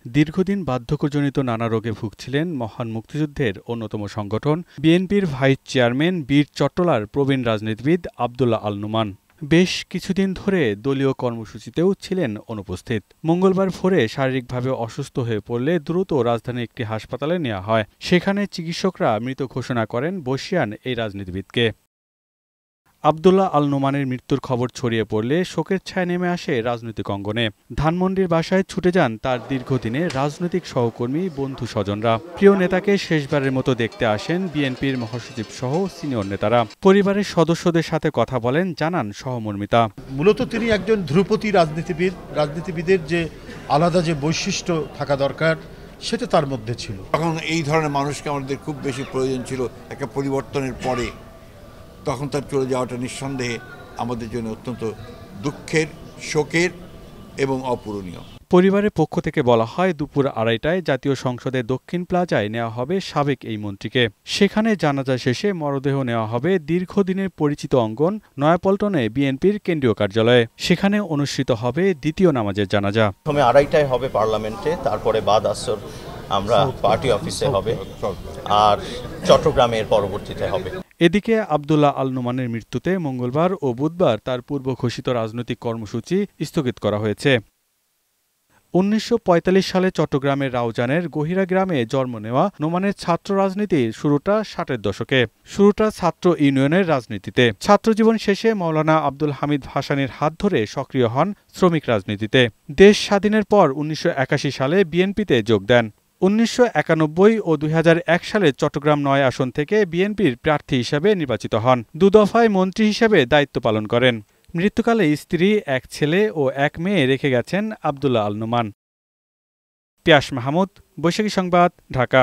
দীর্ঘদিন বার্ধক্যজনিত নানা রোগে ভুগছিলেন মহান মুক্তিযুদ্ধের অন্যতম সংগঠন বিএনপির ভাইস চেয়ারম্যান বীর চট্টলার প্রবীণ রাজনীতিবিদ আব্দুল্লাহ আল নুমান। বেশ কিছুদিন ধরে দলীয় কর্মসূচিতেও ছিলেন অনুপস্থিত। মঙ্গলবার ভোরে শারীরিকভাবে অসুস্থ হয়ে পড়লে দ্রুত রাজধানীর একটি হাসপাতালে নেওয়া হয়। সেখানে চিকিৎসকরা মৃত ঘোষণা করেন বর্ষীয়ান এই রাজনীতিবিদকে। আব্দুল্লাহ আল নোমানের মৃত্যুর খবর ছড়িয়ে পড়লে শোকের ছায়া নেমে আসে রাজনৈতিক অঙ্গনে। ধানমন্ডির বাসায় ছুটে যান তার দীর্ঘদিনের রাজনৈতিক সহকর্মী, বন্ধু স্বজনরা। প্রিয় নেতাকে শেষবারের মতো দেখতে আসেন বিএনপির মহাসচিব সহ সিনিয়র নেতারা। পরিবারের সদস্যদের সাথে কথা বলেন, জানান সহমর্মিতা। মূলত তিনি একজন ধ্রুপদী রাজনীতিবিদ। রাজনীতিবিদের যে আলাদা যে বৈশিষ্ট্য থাকা দরকার সেটা তার মধ্যে ছিল। তখন এই ধরনের মানুষকে আমাদের খুব বেশি প্রয়োজন ছিল একটা পরিবর্তনের পরে। তখন তার চলে যাওয়াটা নিঃসন্দেহে আমাদের জন্য অত্যন্ত দুঃখের, শোকের এবং অপূরণীয়। পরিবারের পক্ষ থেকে বলা হয়, দুপুর 2:30টায় জাতীয় সংসদের দক্ষিণ প্লাজায় নেওয়া হবে সাবেক এই মন্ত্রীকে। সেখানে জানাজা শেষে মরদেহ নেওয়া হবে দীর্ঘদিনের পরিচিত অঙ্গন নয়াপল্টনে বিএনপির কেন্দ্রীয় কার্যালয়ে। সেখানে অনুষ্ঠিত হবে দ্বিতীয় নামাজের জানাজা। প্রথমে 2:30টায় হবে পার্লামেন্টে, তারপরে বাদ আসর আমরা পার্টি অফিসে হবে, আর চট্টগ্রামের পরবর্তীতে হবে। এদিকে আব্দুল্লাহ আল নোমানের মৃত্যুতে মঙ্গলবার ও বুধবার তার পূর্ব ঘোষিত রাজনৈতিক কর্মসূচি স্থগিত করা হয়েছে। 1945 সালে চট্টগ্রামের রাউজানের গহিরা গ্রামে জন্ম নেওয়া নোমানের ছাত্র রাজনীতির শুরুটা 60-এর দশকে। শুরুটা ছাত্র ইউনিয়নের রাজনীতিতে। ছাত্রজীবন শেষে মাওলানা আব্দুল হামিদ ভাসানীর হাত ধরে সক্রিয় হন শ্রমিক রাজনীতিতে। দেশ স্বাধীনের পর 1981 সালে বিএনপিতে যোগ দেন। 1991 ও 2001 সালে চট্টগ্রাম 9 আসন থেকে বিএনপির প্রার্থী হিসেবে নির্বাচিত হন। দুদফায় মন্ত্রী হিসেবে দায়িত্ব পালন করেন। মৃত্যুকালে স্ত্রী, এক ছেলে ও এক মেয়ে রেখে গেছেন আব্দুল্লাহ আল নোমান। পিয়াস মাহমুদ, বৈশাখী সংবাদ, ঢাকা।